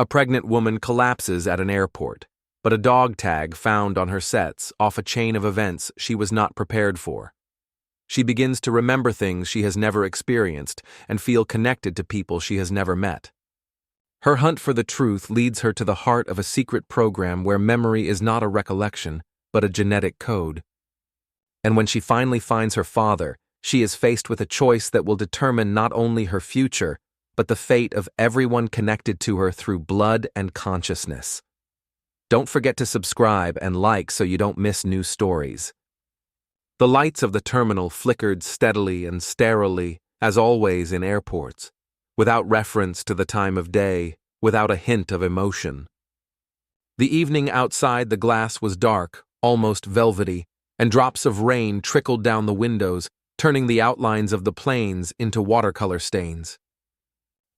A pregnant woman collapses at an airport, but a dog tag found on her sets off a chain of events she was not prepared for. She begins to remember things she has never experienced and feel connected to people she has never met. Her hunt for the truth leads her to the heart of a secret program where memory is not a recollection, but a genetic code. And when she finally finds her father, she is faced with a choice that will determine not only her future, but the fate of everyone connected to her through blood and consciousness. Don't forget to subscribe and like so you don't miss new stories. The lights of the terminal flickered steadily and sterilely, as always in airports, without reference to the time of day, without a hint of emotion. The evening outside the glass was dark, almost velvety, and drops of rain trickled down the windows, turning the outlines of the planes into watercolor stains.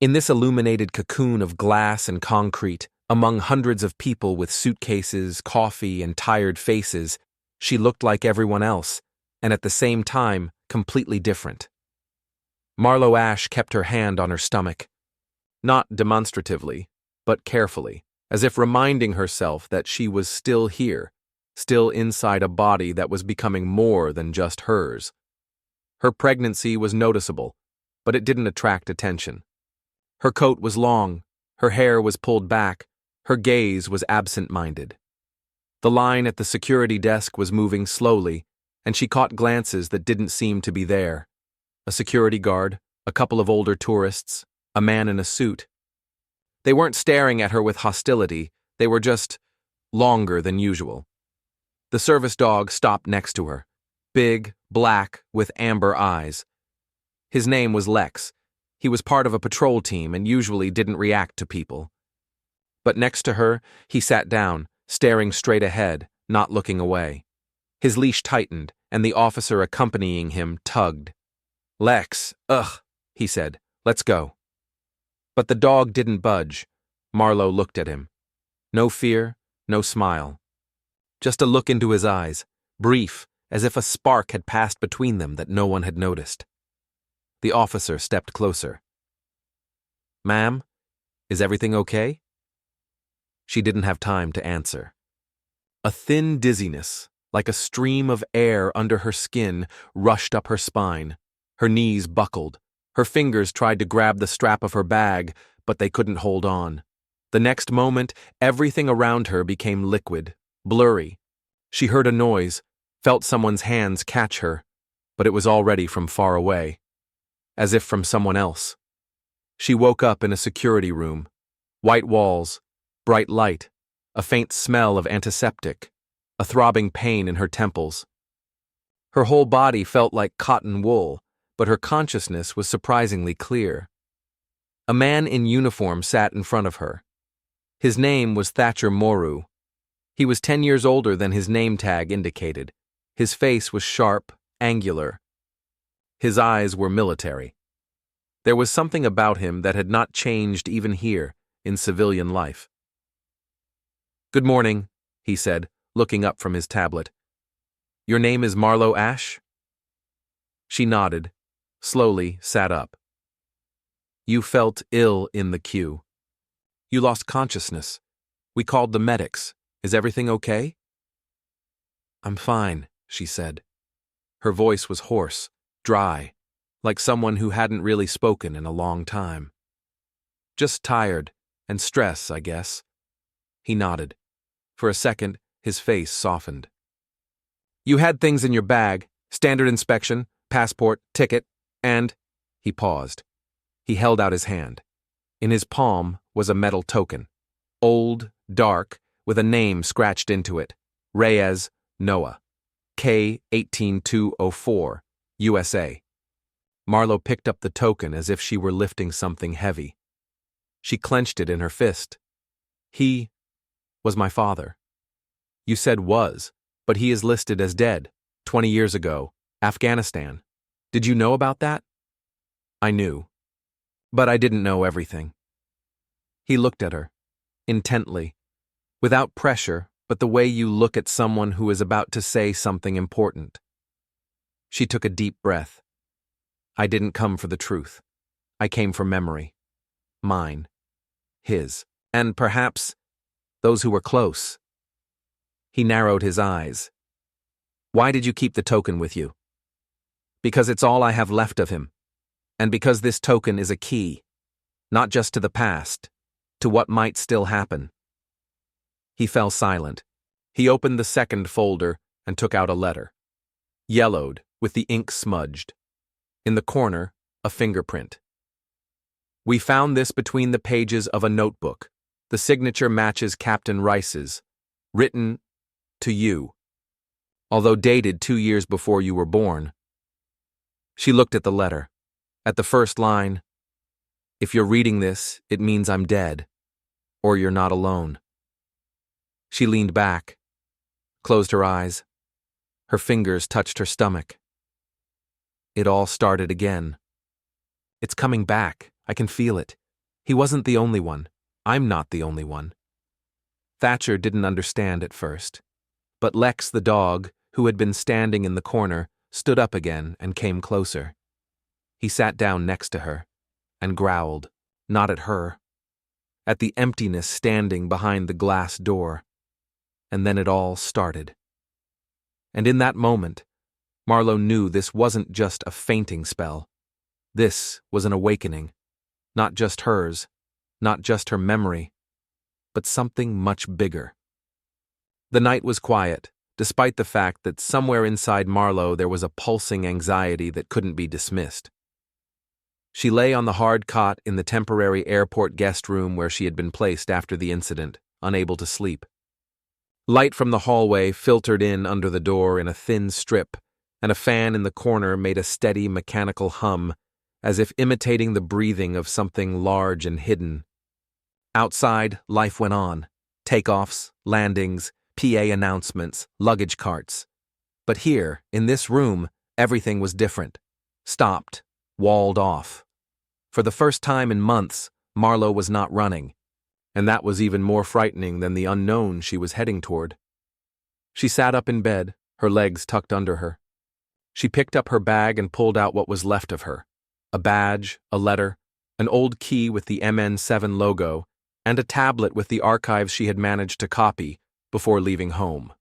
In this illuminated cocoon of glass and concrete, among hundreds of people with suitcases, coffee, and tired faces, she looked like everyone else, and at the same time, completely different. Marlo Ash kept her hand on her stomach, not demonstratively, but carefully, as if reminding herself that she was still here, still inside a body that was becoming more than just hers. Her pregnancy was noticeable, but it didn't attract attention. Her coat was long, her hair was pulled back, her gaze was absent-minded. The line at the security desk was moving slowly, and she caught glances that didn't seem to be there. A security guard, a couple of older tourists, a man in a suit. They weren't staring at her with hostility, they were just longer than usual. The service dog stopped next to her, big, black, with amber eyes. His name was Lex. He was part of a patrol team and usually didn't react to people. But next to her, he sat down, staring straight ahead, not looking away. His leash tightened, and the officer accompanying him tugged. "Lex, ugh," he said, "let's go." But the dog didn't budge. Marlo looked at him. No fear, no smile. Just a look into his eyes, brief, as if a spark had passed between them that no one had noticed. The officer stepped closer. "Ma'am, is everything okay?" She didn't have time to answer. A thin dizziness, like a stream of air under her skin, rushed up her spine. Her knees buckled. Her fingers tried to grab the strap of her bag, but they couldn't hold on. The next moment, everything around her became liquid, blurry. She heard a noise, felt someone's hands catch her, but it was already from far away, as if from someone else. She woke up in a security room. White walls, bright light, a faint smell of antiseptic, a throbbing pain in her temples. Her whole body felt like cotton wool, but her consciousness was surprisingly clear. A man in uniform sat in front of her. His name was Thatcher Moru. He was 10 years older than his name tag indicated. His face was sharp, angular. His eyes were military. There was something about him that had not changed even here, in civilian life. "Good morning," he said, looking up from his tablet. "Your name is Marlo Ash?" She nodded, slowly sat up. "You felt ill in the queue. You lost consciousness. We called the medics. Is everything okay?" "I'm fine," she said. Her voice was hoarse, dry, like someone who hadn't really spoken in a long time. "Just tired, and stress, I guess." He nodded. For a second, his face softened. "You had things in your bag, standard inspection, passport, ticket, and—" He paused. He held out his hand. In his palm was a metal token, old, dark, with a name scratched into it, Reyes, Noah, K18204, USA. Marlo picked up the token as if she were lifting something heavy. She clenched it in her fist. "He was my father." "You said was, but he is listed as dead, 20 years ago, Afghanistan. Did you know about that?" "I knew. But I didn't know everything." He looked at her, intently, without pressure, but the way you look at someone who is about to say something important. She took a deep breath. "I didn't come for the truth. I came for memory. Mine. His." And perhaps those who were close. He narrowed his eyes. Why did you keep the token with you? Because it's all I have left of him. And because this token is a key, not just to the past, to what might still happen. He fell silent. He opened the second folder and took out a letter. Yellowed, with the ink smudged. In the corner, a fingerprint. We found this between the pages of a notebook. The signature matches Captain Rice's. Written, to you. Although dated 2 years before you were born. She looked at the letter. At the first line, if you're reading this, it means I'm dead. Or you're not alone. She leaned back, closed her eyes. Her fingers touched her stomach. It all started again. It's coming back. I can feel it. He wasn't the only one. I'm not the only one. Thatcher didn't understand at first. But Lex the dog, who had been standing in the corner, stood up again and came closer. He sat down next to her and growled, not at her, at the emptiness standing behind the glass door. And then it all started. And in that moment, Marlowe knew this wasn't just a fainting spell. This was an awakening. Not just hers, not just her memory, but something much bigger. The night was quiet, despite the fact that somewhere inside Marlowe there was a pulsing anxiety that couldn't be dismissed. She lay on the hard cot in the temporary airport guest room where she had been placed after the incident, unable to sleep. Light from the hallway filtered in under the door in a thin strip, and a fan in the corner made a steady mechanical hum, as if imitating the breathing of something large and hidden. Outside, life went on. Takeoffs, landings, PA announcements, luggage carts. But here, in this room, everything was different. Stopped, walled off. For the first time in months, Marlowe was not running, and that was even more frightening than the unknown she was heading toward. She sat up in bed, her legs tucked under her. She picked up her bag and pulled out what was left of her. A badge, a letter, an old key with the MN7 logo, and a tablet with the archives she had managed to copy before leaving home.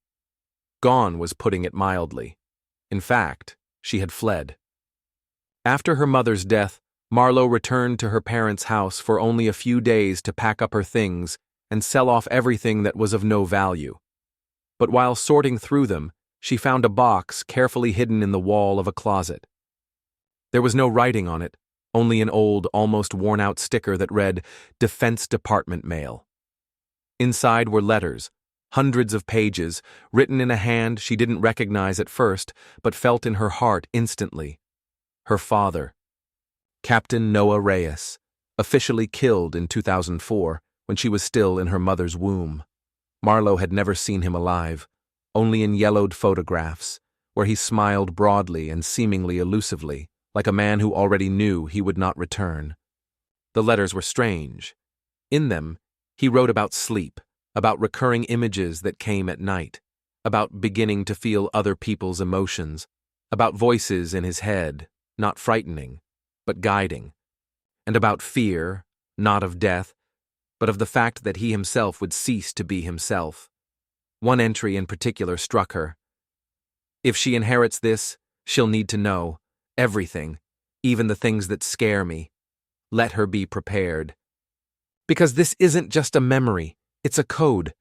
Gone was putting it mildly. In fact, she had fled. After her mother's death, Marlowe returned to her parents' house for only a few days to pack up her things and sell off everything that was of no value. But while sorting through them, she found a box carefully hidden in the wall of a closet. There was no writing on it, only an old, almost worn-out sticker that read, Defense Department Mail. Inside were letters, hundreds of pages, written in a hand she didn't recognize at first, but felt in her heart instantly. Her father, Captain Noah Reyes, officially killed in 2004 when she was still in her mother's womb. Marlowe had never seen him alive, only in yellowed photographs, where he smiled broadly and seemingly elusively, like a man who already knew he would not return. The letters were strange. In them, he wrote about sleep, about recurring images that came at night, about beginning to feel other people's emotions, about voices in his head, not frightening, but guiding, and about fear, not of death, but of the fact that he himself would cease to be himself. One entry in particular struck her. If she inherits this, she'll need to know everything, even the things that scare me. Let her be prepared. Because this isn't just a memory, it's a code.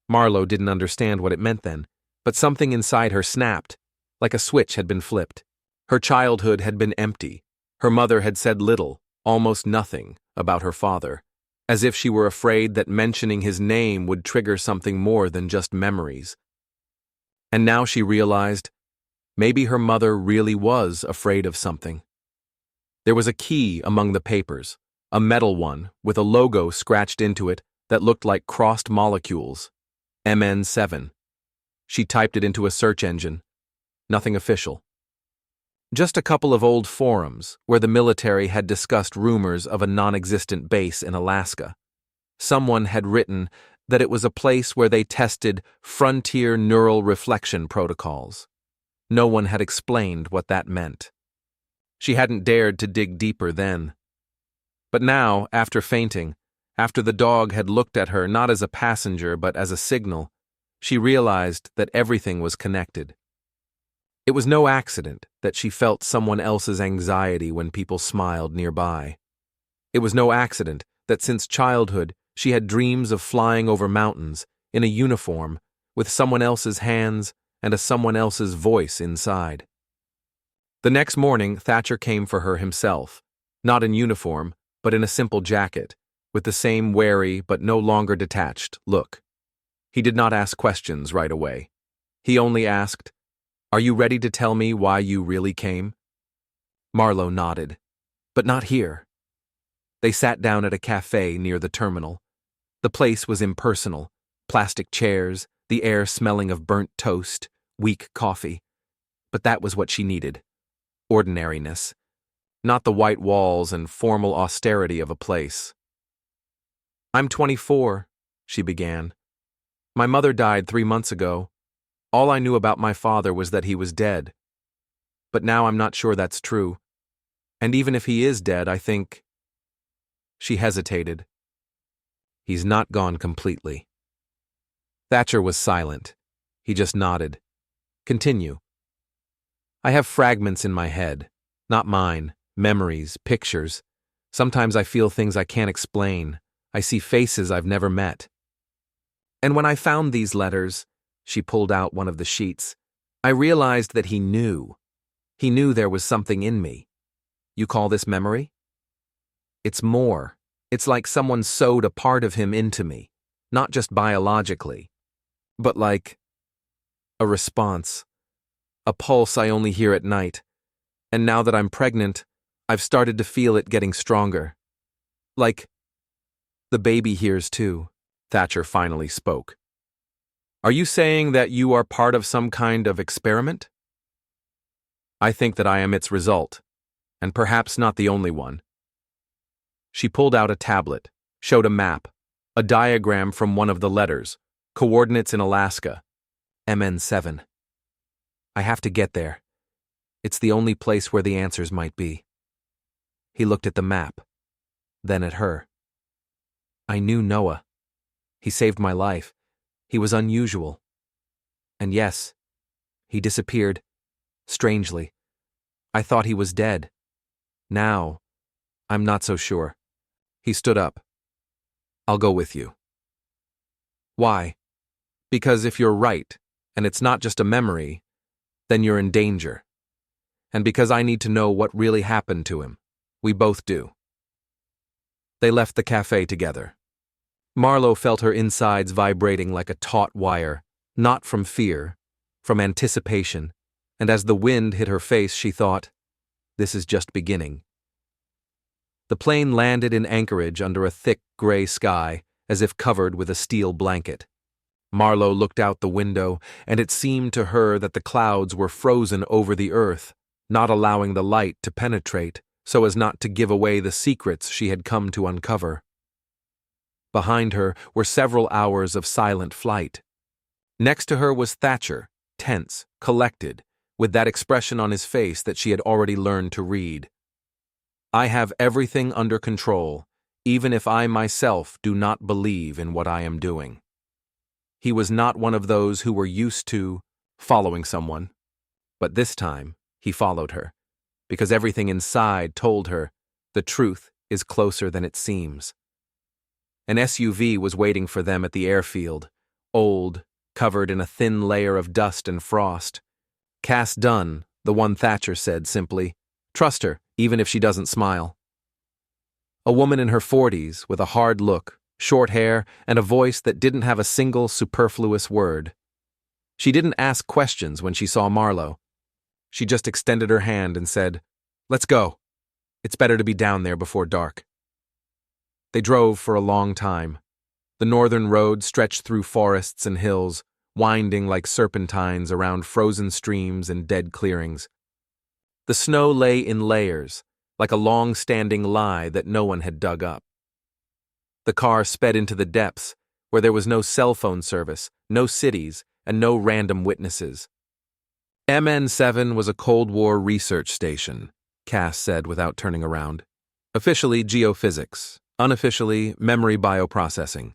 Marlowe didn't understand what it meant then, but something inside her snapped, like a switch had been flipped. Her childhood had been empty. Her mother had said little, almost nothing, about her father, as if she were afraid that mentioning his name would trigger something more than just memories. And now she realized, maybe her mother really was afraid of something. There was a key among the papers, a metal one with a logo scratched into it that looked like crossed molecules. MN7. She typed it into a search engine. Nothing official. Just a couple of old forums where the military had discussed rumors of a non-existent base in Alaska. Someone had written that it was a place where they tested frontier neural reflection protocols. No one had explained what that meant. She hadn't dared to dig deeper then. But now, after fainting, After the dog had looked at her not as a passenger but as a signal, she realized that everything was connected. It was no accident that she felt someone else's anxiety when people smiled nearby. It was no accident that since childhood she had dreams of flying over mountains in a uniform with someone else's hands and a someone else's voice inside. The next morning, Thatcher came for her himself, not in uniform, but in a simple jacket, with the same wary but no longer detached look. He did not ask questions right away. He only asked, "Are you ready to tell me why you really came?" Marlowe nodded. "But not here." They sat down at a cafe near the terminal. The place was impersonal, plastic chairs, the air smelling of burnt toast, weak coffee. But that was what she needed. Ordinariness. Not the white walls and formal austerity of a place. "I'm 24, she began. "My mother died 3 months ago. All I knew about my father was that he was dead. But now I'm not sure that's true. And even if he is dead, I think—" She hesitated. "He's not gone completely." Thatcher was silent. He just nodded. "Continue." "I have fragments in my head. Not mine. Memories, pictures. Sometimes I feel things I can't explain. I see faces I've never met. And when I found these letters," she pulled out one of the sheets, "I realized that he knew. He knew there was something in me. You call this memory? It's more. It's like someone sewed a part of him into me, not just biologically, but like a response, a pulse I only hear at night. And now that I'm pregnant, I've started to feel it getting stronger. Like the baby hears too." Thatcher finally spoke. "Are you saying that you are part of some kind of experiment?" "I think that I am its result, and perhaps not the only one." She pulled out a tablet, showed a map, a diagram from one of the letters, coordinates in Alaska, MN7. "I have to get there. It's the only place where the answers might be." He looked at the map, then at her. "I knew Noah. He saved my life. He was unusual. And yes, he disappeared. Strangely. I thought he was dead. Now, I'm not so sure." He stood up. "I'll go with you." "Why?" "Because if you're right, and it's not just a memory, then you're in danger. And because I need to know what really happened to him. We both do." They left the cafe together. Marlowe felt her insides vibrating like a taut wire, not from fear, from anticipation, and as the wind hit her face, she thought, this is just beginning. The plane landed in Anchorage under a thick gray sky, as if covered with a steel blanket. Marlowe looked out the window, and it seemed to her that the clouds were frozen over the earth, not allowing the light to penetrate, so as not to give away the secrets she had come to uncover. Behind her were several hours of silent flight. Next to her was Thatcher, tense, collected, with that expression on his face that she had already learned to read. "I have everything under control, even if I myself do not believe in what I am doing." He was not one of those who were used to following someone, but this time he followed her, because everything inside told her the truth is closer than it seems. An SUV was waiting for them at the airfield, old, covered in a thin layer of dust and frost. Cass Dunn, the one Thatcher said simply, "Trust her, even if she doesn't smile." A woman in her 40s, with a hard look, short hair, and a voice that didn't have a single superfluous word. She didn't ask questions when she saw Marlowe. She just extended her hand and said, "Let's go. It's better to be down there before dark." They drove for a long time. The northern road stretched through forests and hills, winding like serpentines around frozen streams and dead clearings. The snow lay in layers, like a long-standing lie that no one had dug up. The car sped into the depths, where there was no cell phone service, no cities, and no random witnesses. MN7 was a Cold War research station, Cass said without turning around. Officially geophysics, Unofficially, memory bioprocessing.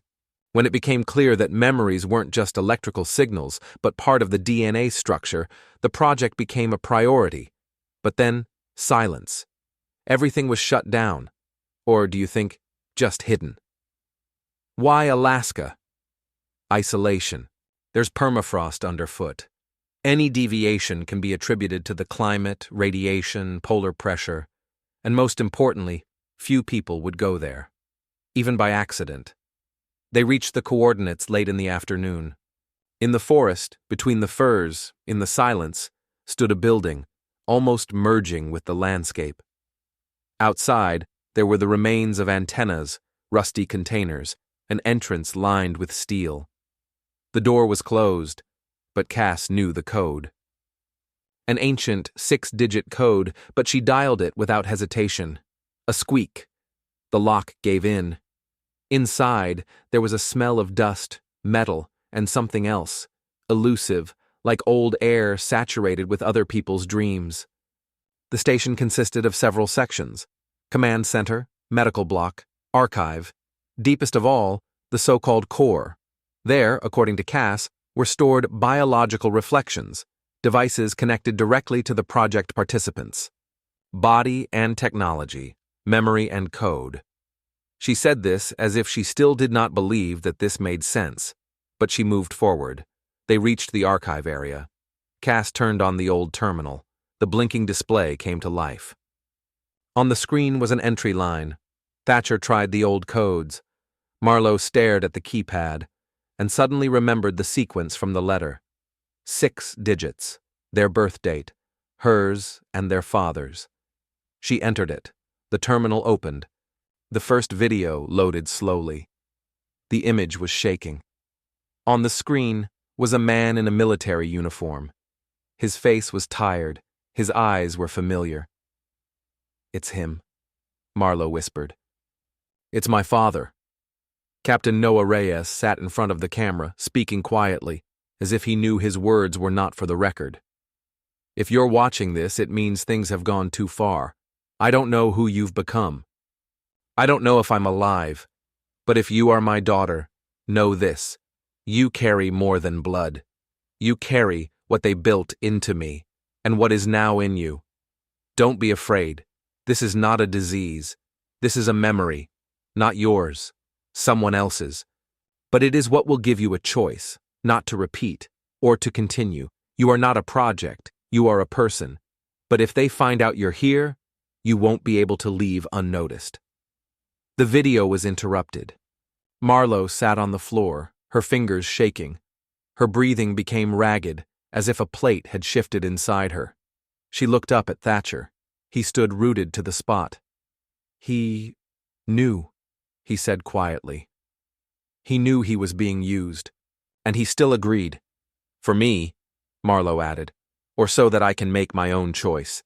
When it became clear that memories weren't just electrical signals, but part of the DNA structure, the project became a priority. But then, silence. Everything was shut down. Or do you think, just hidden? Why Alaska? Isolation. There's permafrost underfoot. Any deviation can be attributed to the climate, radiation, polar pressure, and most importantly, few people would go there, even by accident. They reached the coordinates late in the afternoon. In the forest, between the firs, in the silence, stood a building, almost merging with the landscape. Outside, there were the remains of antennas, rusty containers, an entrance lined with steel. The door was closed, but Cass knew the code. An ancient 6-digit code, but she dialed it without hesitation. A squeak. The lock gave in. Inside, there was a smell of dust, metal, and something else, elusive, like old air saturated with other people's dreams. The station consisted of several sections: command center, medical block, archive. Deepest of all, the so-called core. There, according to Cass, were stored biological reflections, devices connected directly to the project participants. Body and technology, memory and code. She said this as if she still did not believe that this made sense, but she moved forward. They reached the archive area. Cass turned on the old terminal. The blinking display came to life. On the screen was an entry line. Thatcher tried the old codes. Marlowe stared at the keypad and suddenly remembered the sequence from the letter. 6 digits, their birth date, hers and their father's. She entered it. The terminal opened. The first video loaded slowly. The image was shaking. On the screen was a man in a military uniform. His face was tired. His eyes were familiar. "It's him," Marlowe whispered. "It's my father." Captain Noah Reyes sat in front of the camera, speaking quietly, as if he knew his words were not for the record. "If you're watching this, it means things have gone too far. I don't know who you've become. I don't know if I'm alive, but if you are my daughter, know this: you carry more than blood. You carry what they built into me, and what is now in you. Don't be afraid. This is not a disease. This is a memory, not yours, someone else's. But it is what will give you a choice, not to repeat, or to continue. You are not a project, you are a person. But if they find out you're here, you won't be able to leave unnoticed." The video was interrupted. Marlowe sat on the floor, her fingers shaking. Her breathing became ragged, as if a plate had shifted inside her. She looked up at Thatcher. He stood rooted to the spot. "He knew," he said quietly. "He knew he was being used. And he still agreed. For me," Marlowe added, "or so that I can make my own choice."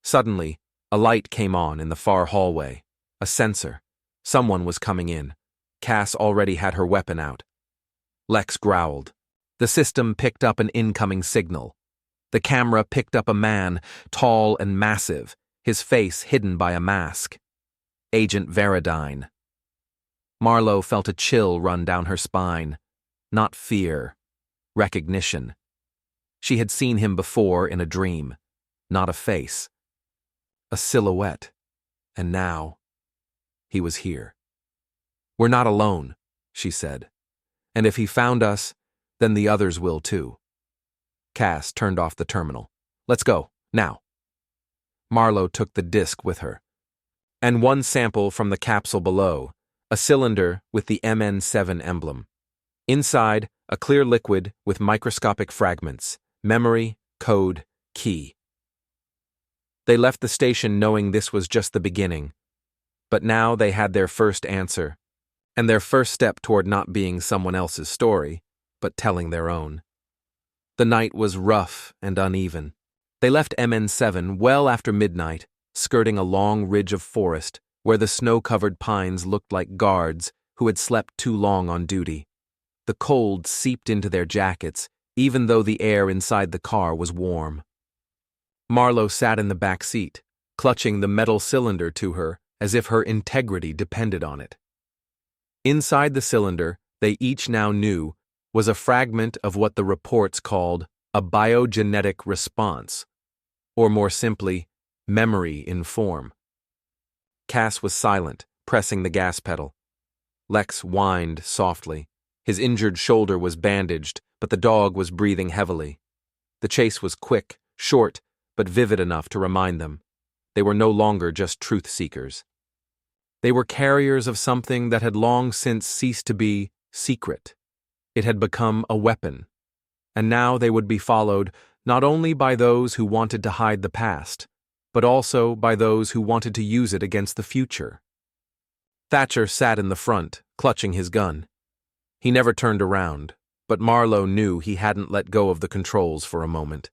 Suddenly, a light came on in the far hallway. A sensor. Someone was coming in. Cass already had her weapon out. Lex growled. The system picked up an incoming signal. The camera picked up a man, tall and massive, his face hidden by a mask. Agent Veradine. Marlowe felt a chill run down her spine. Not fear. Recognition. She had seen him before in a dream. Not a face. A silhouette. And now, he was here. "We're not alone," she said. "And if he found us, then the others will too." Cass turned off the terminal. "Let's go, now." Marlowe took the disc with her. And one sample from the capsule below, a cylinder with the MN7 emblem. Inside, a clear liquid with microscopic fragments, memory, code, key. They left the station knowing this was just the beginning. But now they had their first answer, and their first step toward not being someone else's story, but telling their own. The night was rough and uneven. They left MN7 well after midnight, skirting a long ridge of forest where the snow-covered pines looked like guards who had slept too long on duty. The cold seeped into their jackets, even though the air inside the car was warm. Marlowe sat in the back seat, clutching the metal cylinder to her as if her integrity depended on it. Inside the cylinder, they each now knew, was a fragment of what the reports called a biogenetic response, or more simply, memory in form. Cass was silent, pressing the gas pedal. Lex whined softly. His injured shoulder was bandaged, but the dog was breathing heavily. The chase was quick, short, but vivid enough to remind them. They were no longer just truth-seekers. They were carriers of something that had long since ceased to be secret. It had become a weapon, and now they would be followed not only by those who wanted to hide the past, but also by those who wanted to use it against the future. Thatcher sat in the front, clutching his gun. He never turned around, but Marlowe knew he hadn't let go of the controls for a moment.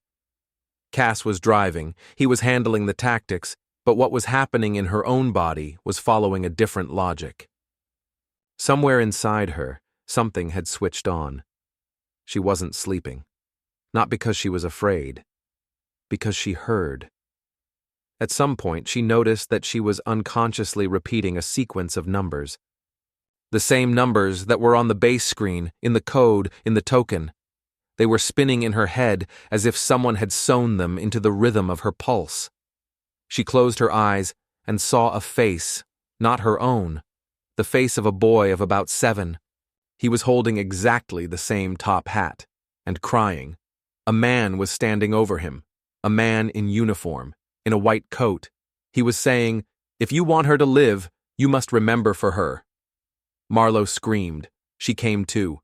Cass was driving, he was handling the tactics, but what was happening in her own body was following a different logic. Somewhere inside her, something had switched on. She wasn't sleeping. Not because she was afraid. Because she heard. At some point, she noticed that she was unconsciously repeating a sequence of numbers. The same numbers that were on the base screen, in the code, in the token. They were spinning in her head as if someone had sewn them into the rhythm of her pulse. She closed her eyes and saw a face, not her own, the face of a boy of about 7. He was holding exactly the same top hat, and crying. A man was standing over him, a man in uniform, in a white coat. He was saying, "If you want her to live, you must remember for her." Marlowe screamed. She came to.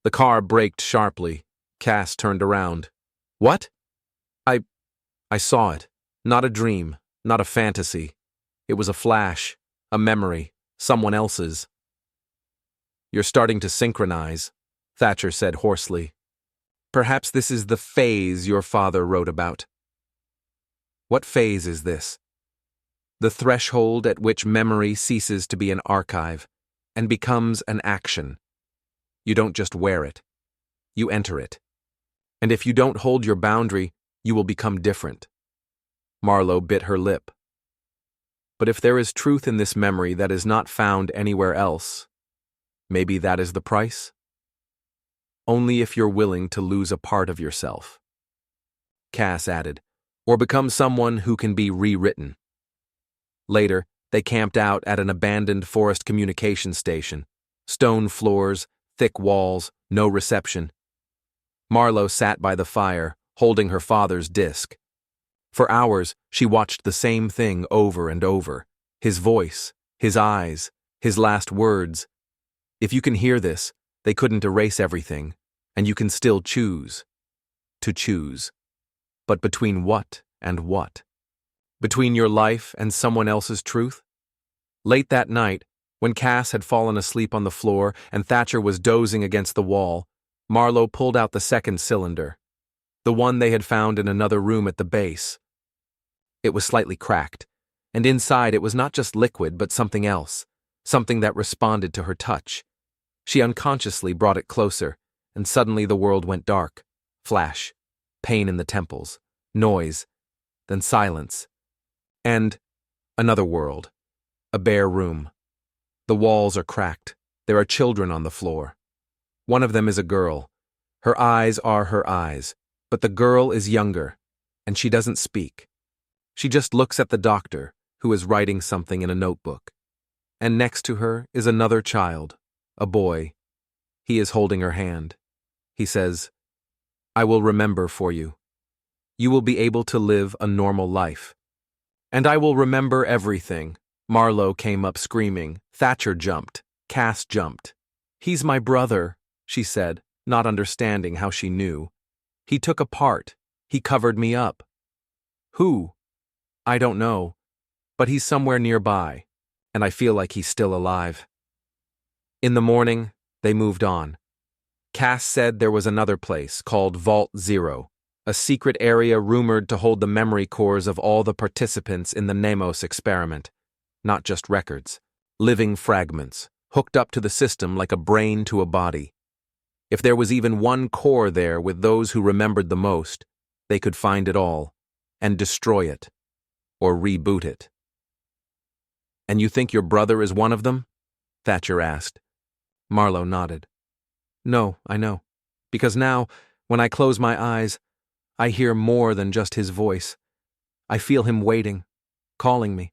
The car braked sharply. Cass turned around. "What?" I saw it. Not a dream, not a fantasy. It was a flash, a memory, someone else's. "You're starting to synchronize," Thatcher said hoarsely. "Perhaps this is the phase your father wrote about." "What phase is this?" "The threshold at which memory ceases to be an archive and becomes an action. You don't just wear it. You enter it. And if you don't hold your boundary, you will become different." Marlowe bit her lip. "But if there is truth in this memory that is not found anywhere else, maybe that is the price? Only if you're willing to lose a part of yourself." Cass added, "Or become someone who can be rewritten." Later, they camped out at an abandoned forest communication station. Stone floors, thick walls, no reception. Marlowe sat by the fire, holding her father's disc. For hours, she watched the same thing over and over. His voice, his eyes, his last words. If you can hear this, they couldn't erase everything, and you can still choose. To choose. But between what and what? Between your life and someone else's truth? Late that night, when Cass had fallen asleep on the floor and Thatcher was dozing against the wall, Marlowe pulled out the second cylinder, the one they had found in another room at the base. It was slightly cracked, and inside it was not just liquid but something else, something that responded to her touch. She unconsciously brought it closer, and suddenly the world went dark. Flash, pain in the temples, noise, then silence. And another world, a bare room. The walls are cracked. There are children on the floor. One of them is a girl. Her eyes are her eyes, but the girl is younger, and she doesn't speak. She just looks at the doctor, who is writing something in a notebook. And next to her is another child, a boy. He is holding her hand. He says, "I will remember for you. You will be able to live a normal life." "And I will remember everything." Marlowe came up screaming. Thatcher jumped. Cass jumped. "He's my brother," she said, not understanding how she knew. "He took a part. He covered me up." "Who?" "I don't know, but he's somewhere nearby, and I feel like he's still alive." In the morning, they moved on. Cass said there was another place called Vault Zero, a secret area rumored to hold the memory cores of all the participants in the Nemos experiment. Not just records, living fragments, hooked up to the system like a brain to a body. If there was even one core there with those who remembered the most, they could find it all and destroy it, or reboot it. And you think your brother is one of them? Thatcher asked. Marlowe nodded. No, I know. Because now, when I close my eyes, I hear more than just his voice. I feel him waiting, calling me.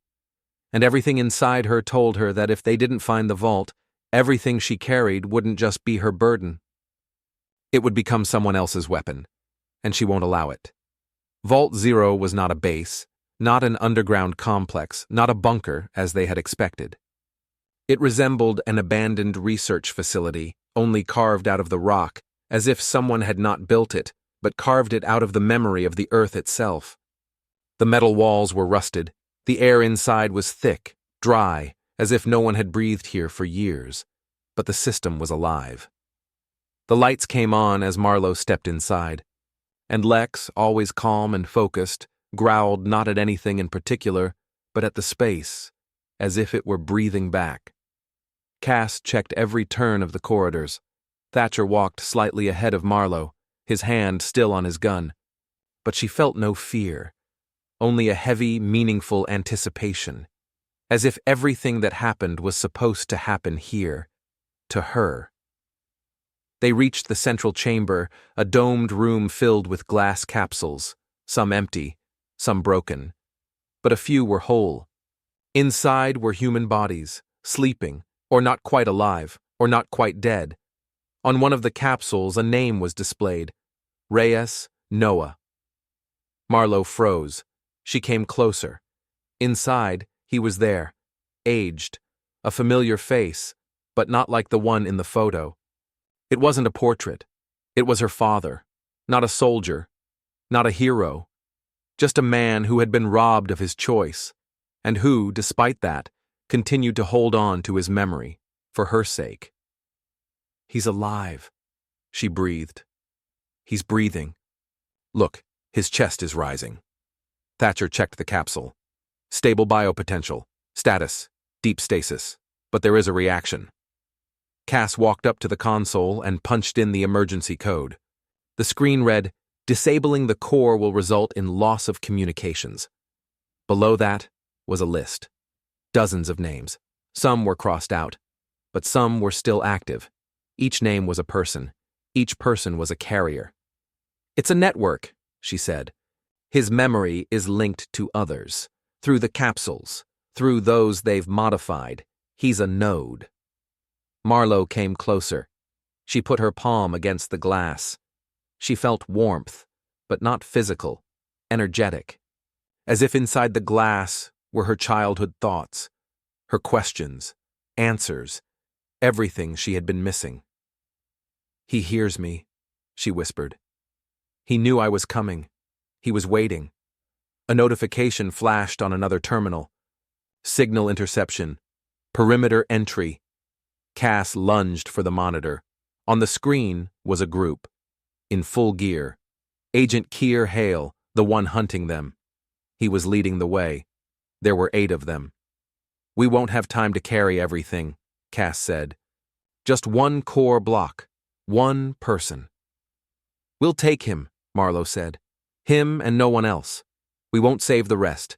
And everything inside her told her that if they didn't find the vault, everything she carried wouldn't just be her burden. It would become someone else's weapon, and she won't allow it. Vault Zero was not a base, not an underground complex, not a bunker, as they had expected. It resembled an abandoned research facility, only carved out of the rock, as if someone had not built it, but carved it out of the memory of the earth itself. The metal walls were rusted. The air inside was thick, dry, as if no one had breathed here for years. But the system was alive. The lights came on as Marlowe stepped inside. And Lex, always calm and focused, growled not at anything in particular, but at the space, as if it were breathing back. Cass checked every turn of the corridors. Thatcher walked slightly ahead of Marlowe, his hand still on his gun. But she felt no fear, only a heavy, meaningful anticipation, as if everything that happened was supposed to happen here, to her. They reached the central chamber, a domed room filled with glass capsules, some empty, some broken, but a few were whole. Inside were human bodies, sleeping, or not quite alive, or not quite dead. On one of the capsules, a name was displayed: Reyes Noah. Marlowe froze. She came closer. Inside, he was there, aged, a familiar face, but not like the one in the photo. It wasn't a portrait. It was her father, not a soldier, not a hero, just a man who had been robbed of his choice, and who, despite that, continued to hold on to his memory, for her sake. He's alive, she breathed. He's breathing. Look, his chest is rising. Thatcher checked the capsule. Stable biopotential. Status: deep stasis. But there is a reaction. Cass walked up to the console and punched in the emergency code. The screen read, "Disabling the core will result in loss of communications." Below that was a list. Dozens of names. Some were crossed out, but some were still active. Each name was a person. Each person was a carrier. "It's a network," she said. "His memory is linked to others. Through the capsules. Through those they've modified. He's a node." Marlowe came closer. She put her palm against the glass. She felt warmth, but not physical, energetic. As if inside the glass were her childhood thoughts, her questions, answers, everything she had been missing. "He hears me," she whispered. "He knew I was coming. He was waiting." A notification flashed on another terminal. Signal interception. Perimeter entry. Cass lunged for the monitor. On the screen was a group. In full gear. Agent Keir Hale, the one hunting them. He was leading the way. There were 8 of them. "We won't have time to carry everything," Cass said. "Just one core block. One person." "We'll take him," Marlowe said. "Him and no one else. We won't save the rest.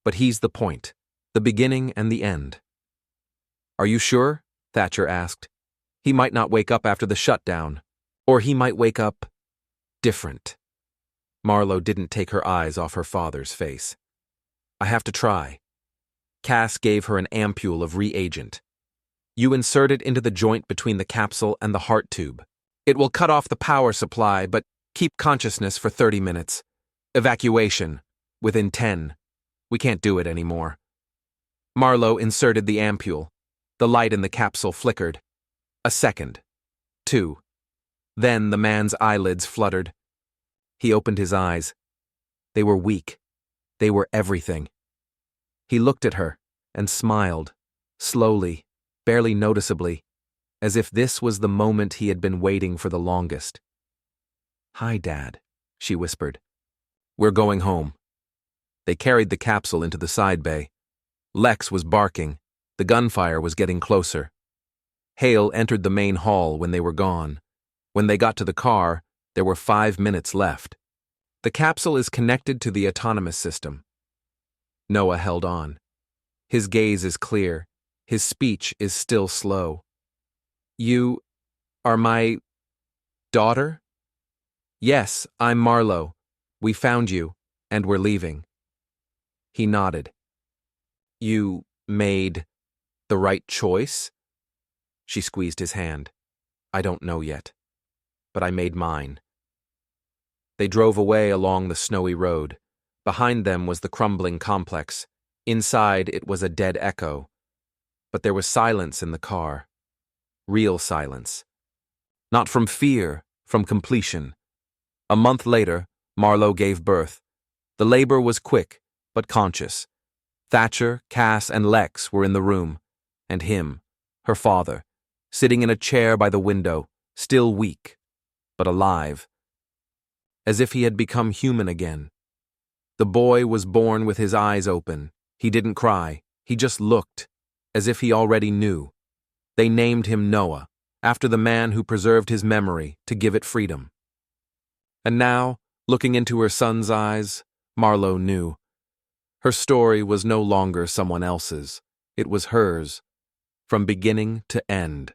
But he's the point. The beginning and the end." "Are you sure?" Thatcher asked. "He might not wake up after the shutdown. Or he might wake up different." Marlowe didn't take her eyes off her father's face. "I have to try." Cass gave her an ampule of reagent. "You insert it into the joint between the capsule and the heart tube. It will cut off the power supply, but keep consciousness for 30 minutes. Evacuation. Within 10. We can't do it anymore." Marlowe inserted the ampule. The light in the capsule flickered. A second. 2. Then the man's eyelids fluttered. He opened his eyes. They were weak. They were everything. He looked at her and smiled, slowly, barely noticeably, as if this was the moment he had been waiting for the longest. "Hi, Dad," she whispered. "We're going home." They carried the capsule into the side bay. Lex was barking. The gunfire was getting closer. Hale entered the main hall when they were gone. When they got to the car, there were 5 minutes left. "The capsule is connected to the autonomous system." Noah held on. His gaze is clear. His speech is still slow. You are my daughter? Yes, I'm Marlowe. We found you, and we're leaving. He nodded. You made the right choice? She squeezed his hand. I don't know yet, but I made mine. They drove away along the snowy road. Behind them was the crumbling complex. Inside it was a dead echo. But there was silence in the car. Real silence. Not from fear, from completion. A month later, Marlowe gave birth. The labor was quick, but conscious. Thatcher, Cass, and Lex were in the room, and him, her father, sitting in a chair by the window, still weak, but alive, as if he had become human again. The boy was born with his eyes open. He didn't cry. He just looked, as if he already knew. They named him Noah, after the man who preserved his memory to give it freedom. And now, looking into her son's eyes, Marlowe knew. Her story was no longer someone else's. It was hers, from beginning to end.